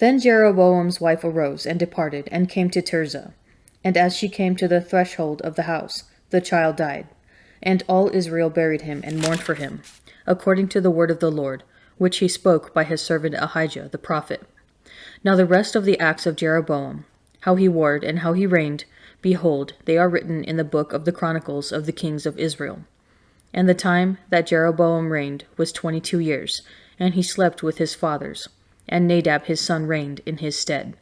Then Jeroboam's wife arose and departed and came to Tirzah. And as she came to the threshold of the house, the child died. And all Israel buried him and mourned for him, according to the word of the Lord, which he spoke by his servant Ahijah the prophet. Now the rest of the acts of Jeroboam, how he warred and how he reigned, behold, they are written in the book of the Chronicles of the kings of Israel. And the time that Jeroboam reigned was 22 years, and he slept with his fathers, and Nadab his son reigned in his stead.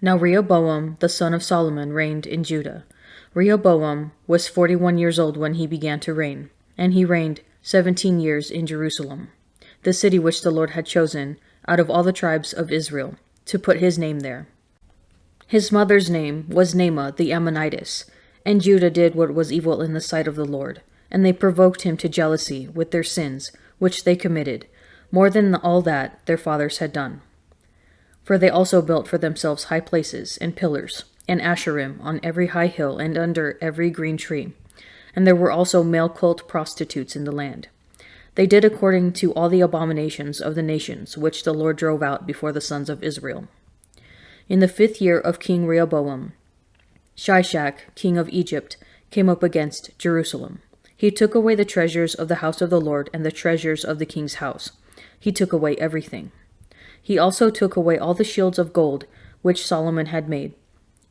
Now Rehoboam the son of Solomon reigned in Judah. Rehoboam was 41 years old when he began to reign, and he reigned 17 years in Jerusalem, the city which the Lord had chosen out of all the tribes of Israel, to put his name there. His mother's name was Naamah the Ammonitess, and Judah did what was evil in the sight of the Lord, and they provoked him to jealousy with their sins, which they committed, more than all that their fathers had done. For they also built for themselves high places and pillars, and Asherim on every high hill and under every green tree. And there were also male cult prostitutes in the land. They did according to all the abominations of the nations which the Lord drove out before the sons of Israel. In the 5th year of King Rehoboam, Shishak, king of Egypt, came up against Jerusalem. He took away the treasures of the house of the Lord and the treasures of the king's house. He took away everything. He also took away all the shields of gold which Solomon had made,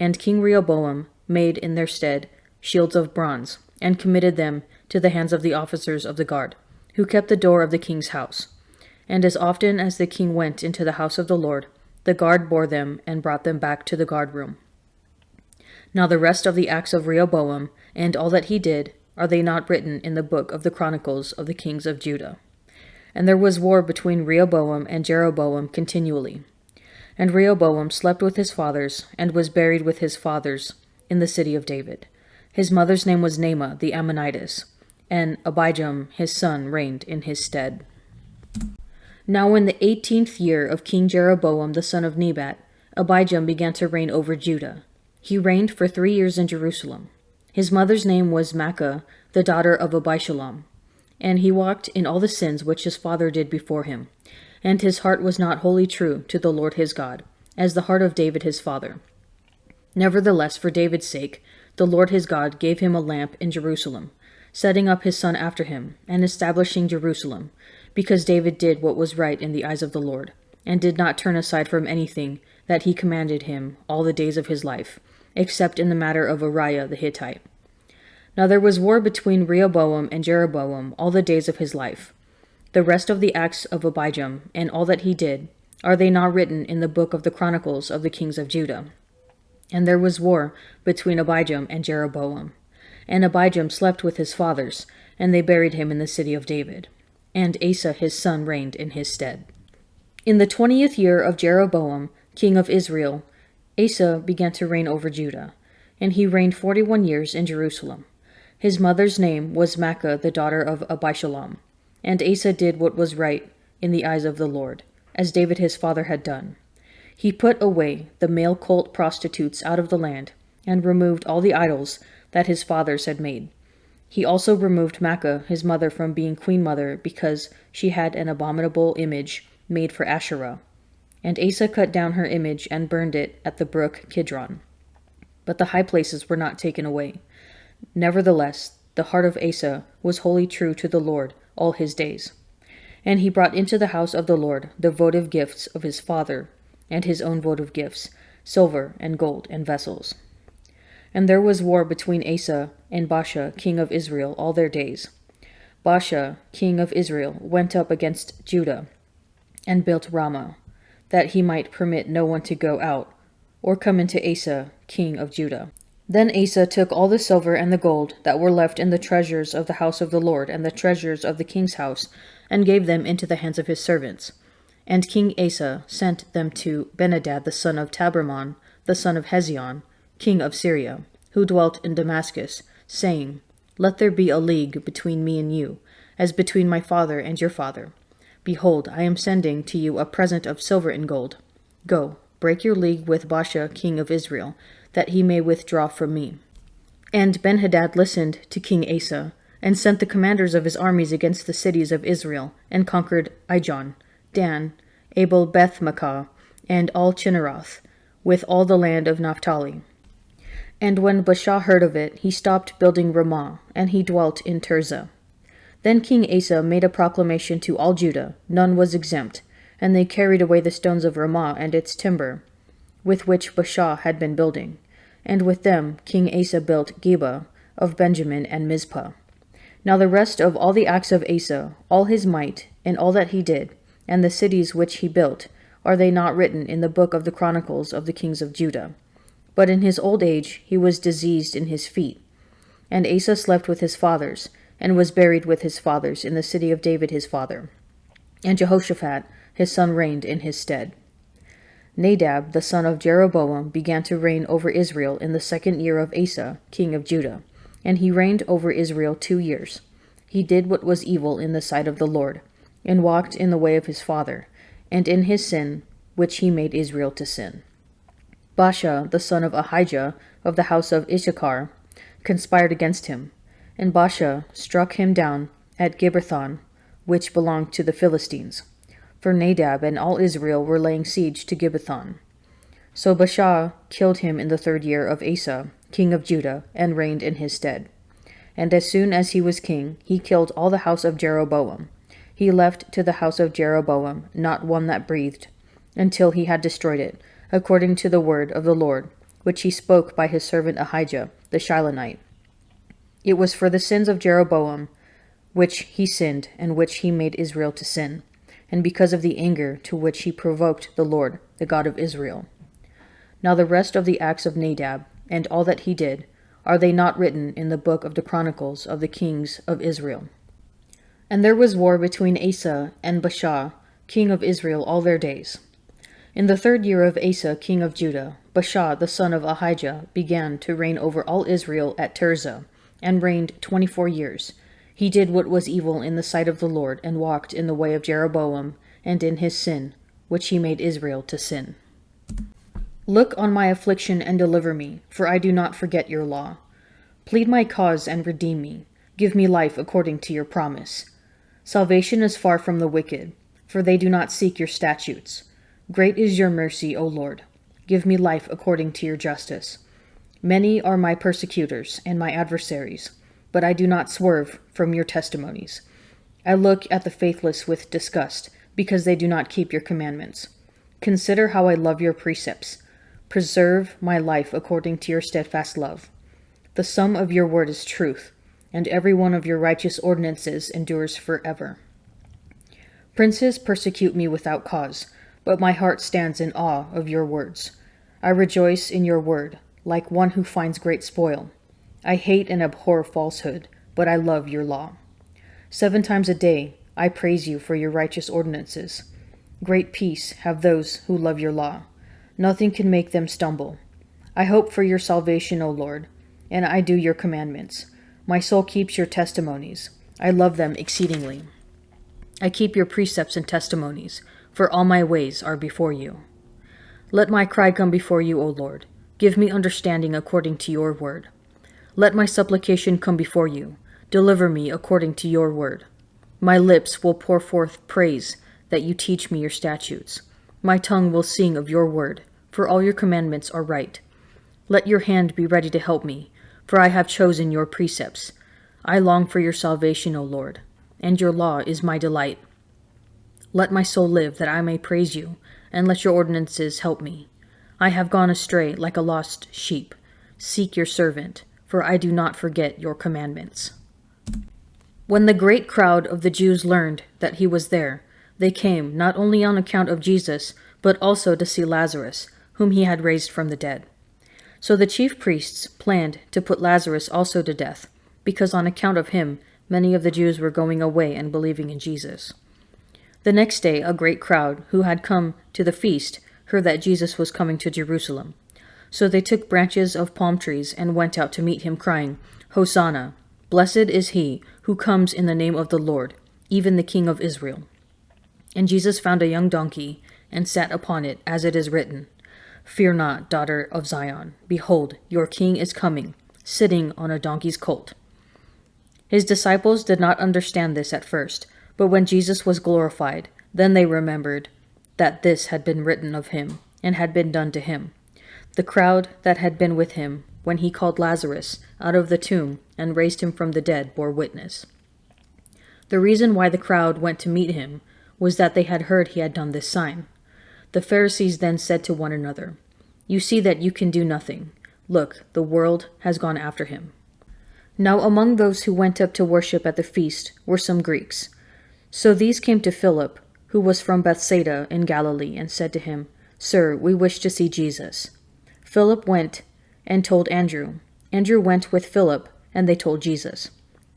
and King Rehoboam made in their stead shields of bronze, and committed them to the hands of the officers of the guard, who kept the door of the king's house. And as often as the king went into the house of the Lord, the guard bore them and brought them back to the guard room. Now the rest of the acts of Rehoboam, and all that he did, are they not written in the book of the Chronicles of the kings of Judah? And there was war between Rehoboam and Jeroboam continually. And Rehoboam slept with his fathers, and was buried with his fathers in the city of David. His mother's name was Naamah the Ammonitess, and Abijam his son reigned in his stead. Now in the 18th year of King Jeroboam the son of Nebat, Abijam began to reign over Judah. He reigned for 3 years in Jerusalem. His mother's name was Maacah, the daughter of Abishalom. And he walked in all the sins which his father did before him. And his heart was not wholly true to the Lord his God, as the heart of David his father. Nevertheless, for David's sake, the Lord his God gave him a lamp in Jerusalem, setting up his son after him, and establishing Jerusalem, because David did what was right in the eyes of the Lord, and did not turn aside from anything that he commanded him all the days of his life, except in the matter of Uriah the Hittite. Now there was war between Rehoboam and Jeroboam all the days of his life. The rest of the acts of Abijam, and all that he did, are they not written in the book of the Chronicles of the kings of Judah? And there was war between Abijam and Jeroboam. And Abijam slept with his fathers, and they buried him in the city of David. And Asa his son reigned in his stead. In the 20th year of Jeroboam, king of Israel, Asa began to reign over Judah, and he reigned 41 years in Jerusalem. His mother's name was Maacah the daughter of Abishalom. And Asa did what was right in the eyes of the Lord, as David his father had done. He put away the male cult prostitutes out of the land, and removed all the idols that his fathers had made. He also removed Maacah his mother from being queen mother, because she had an abominable image made for Asherah. And Asa cut down her image and burned it at the brook Kidron. But the high places were not taken away. Nevertheless, the heart of Asa was wholly true to the Lord all his days. And he brought into the house of the Lord the votive gifts of his father, and his own votive gifts, silver and gold and vessels. And there was war between Asa and Baasha, king of Israel, all their days. Baasha, king of Israel, went up against Judah, and built Ramah, that he might permit no one to go out, or come into Asa, king of Judah. Then Asa took all the silver and the gold that were left in the treasures of the house of the Lord and the treasures of the king's house, and gave them into the hands of his servants. And King Asa sent them to Benhadad the son of Tabrimon, the son of Hezion, king of Syria, who dwelt in Damascus, saying, Let there be a league between me and you, as between my father and your father. Behold, I am sending to you a present of silver and gold. Go, break your league with Baasha king of Israel, that he may withdraw from me. And Benhadad listened to King Asa, and sent the commanders of his armies against the cities of Israel, and conquered Ijon, Dan, Abel Beth-maachah, and all Chinneroth, with all the land of Naphtali. And when Baasha heard of it, he stopped building Ramah, and he dwelt in Tirzah. Then King Asa made a proclamation to all Judah, none was exempt, and they carried away the stones of Ramah and its timber, with which Baasha had been building. And with them King Asa built Geba of Benjamin and Mizpah. Now the rest of all the acts of Asa, all his might, and all that he did, and the cities which he built, are they not written in the book of the Chronicles of the kings of Judah? But in his old age he was diseased in his feet. And Asa slept with his fathers, and was buried with his fathers in the city of David his father. And Jehoshaphat his son reigned in his stead. Nadab the son of Jeroboam began to reign over Israel in the 2nd year of Asa king of Judah, and he reigned over Israel 2 years. He did what was evil in the sight of the Lord, and walked in the way of his father, and in his sin which he made Israel to sin. Baasha the son of Ahijah of the house of Issachar conspired against him, and Baasha struck him down at Gibbethon, which belonged to the Philistines. For Nadab and all Israel were laying siege to Gibbethon. So Baasha killed him in the 3rd year of Asa, king of Judah, and reigned in his stead. And as soon as he was king, he killed all the house of Jeroboam. He left to the house of Jeroboam not one that breathed, until he had destroyed it, according to the word of the Lord, which he spoke by his servant Ahijah the Shilonite. It was for the sins of Jeroboam, which he sinned, and which he made Israel to sin, and because of the anger to which he provoked the Lord, the God of Israel. Now the rest of the acts of Nadab, and all that he did, are they not written in the book of the Chronicles of the kings of Israel? And there was war between Asa and Baasha, king of Israel, all their days. In the 3rd year of Asa, king of Judah, Baasha the son of Ahijah began to reign over all Israel at Tirzah, and reigned 24 years. He did what was evil in the sight of the Lord, and walked in the way of Jeroboam, and in his sin, which he made Israel to sin. Look on my affliction and deliver me, for I do not forget your law. Plead my cause and redeem me. Give me life according to your promise. Salvation is far from the wicked, for they do not seek your statutes. Great is your mercy, O Lord. Give me life according to your justice. Many are my persecutors and my adversaries, but I do not swerve from your testimonies. I look at the faithless with disgust, because they do not keep your commandments. Consider how I love your precepts. Preserve my life according to your steadfast love. The sum of your word is truth, and every one of your righteous ordinances endures forever. Princes persecute me without cause, but my heart stands in awe of your words. I rejoice in your word, like one who finds great spoil. I hate and abhor falsehood, but I love your law. 7 times a day I praise you for your righteous ordinances. Great peace have those who love your law. Nothing can make them stumble. I hope for your salvation, O Lord, and I do your commandments. My soul keeps your testimonies. I love them exceedingly. I keep your precepts and testimonies, for all my ways are before you. Let my cry come before you, O Lord. Give me understanding according to your word. Let my supplication come before you. Deliver me according to your word. My lips will pour forth praise that you teach me your statutes. My tongue will sing of your word, for all your commandments are right. Let your hand be ready to help me, for I have chosen your precepts. I long for your salvation, O Lord, and your law is my delight. Let my soul live that I may praise you, and let your ordinances help me. I have gone astray like a lost sheep. Seek your servant, for I do not forget your commandments. When the great crowd of the Jews learned that he was there, they came not only on account of Jesus, but also to see Lazarus, whom he had raised from the dead. So the chief priests planned to put Lazarus also to death, because on account of him many of the Jews were going away and believing in Jesus. The next day a great crowd, who had come to the feast, heard that Jesus was coming to Jerusalem. So they took branches of palm trees and went out to meet him, crying, Hosanna! Blessed is he who comes in the name of the Lord, even the King of Israel. And Jesus found a young donkey, and sat upon it, as it is written, Fear not, daughter of Zion. Behold, your king is coming, sitting on a donkey's colt. His disciples did not understand this at first, but when Jesus was glorified, then they remembered that this had been written of him, and had been done to him. The crowd that had been with him when he called Lazarus out of the tomb and raised him from the dead bore witness. The reason why the crowd went to meet him was that they had heard he had done this sign. The Pharisees then said to one another, "You see that you can do nothing. Look, the world has gone after him." Now among those who went up to worship at the feast were some Greeks. So these came to Philip, who was from Bethsaida in Galilee, and said to him, "Sir, we wish to see Jesus." Philip went and told Andrew. Andrew went with Philip, and they told Jesus.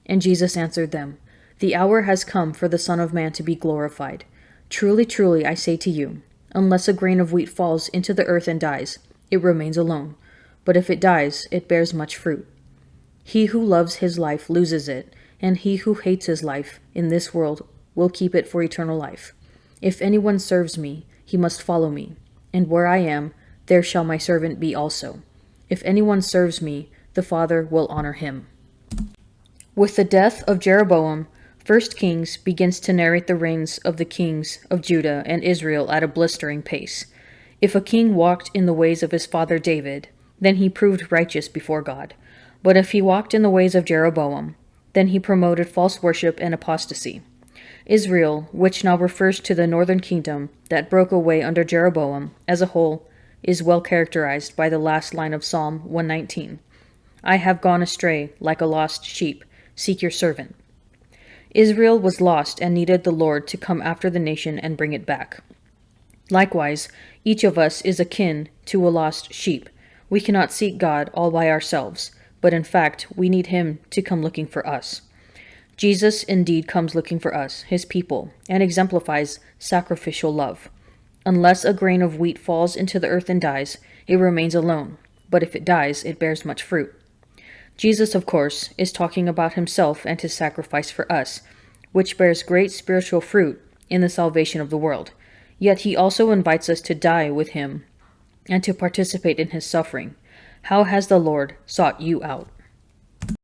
And Jesus answered them, "The hour has come for the Son of Man to be glorified. Truly, truly, I say to you, unless a grain of wheat falls into the earth and dies, it remains alone. But if it dies, it bears much fruit. He who loves his life loses it, and he who hates his life in this world will keep it for eternal life. If anyone serves me, he must follow me, and where I am, there shall my servant be also. If anyone serves me, the Father will honor him." With the death of Jeroboam, 1 Kings begins to narrate the reigns of the kings of Judah and Israel at a blistering pace. If a king walked in the ways of his father David, then he proved righteous before God. But if he walked in the ways of Jeroboam, then he promoted false worship and apostasy. Israel, which now refers to the northern kingdom that broke away under Jeroboam as a whole, is well characterized by the last line of Psalm 119. "I have gone astray like a lost sheep. Seek your servant." Israel was lost and needed the Lord to come after the nation and bring it back. Likewise, each of us is akin to a lost sheep. We cannot seek God all by ourselves, but in fact, we need him to come looking for us. Jesus indeed comes looking for us, his people, and exemplifies sacrificial love. Unless a grain of wheat falls into the earth and dies, it remains alone, but if it dies, it bears much fruit. Jesus, of course, is talking about himself and his sacrifice for us, which bears great spiritual fruit in the salvation of the world. Yet he also invites us to die with him and to participate in his suffering. How has the Lord sought you out?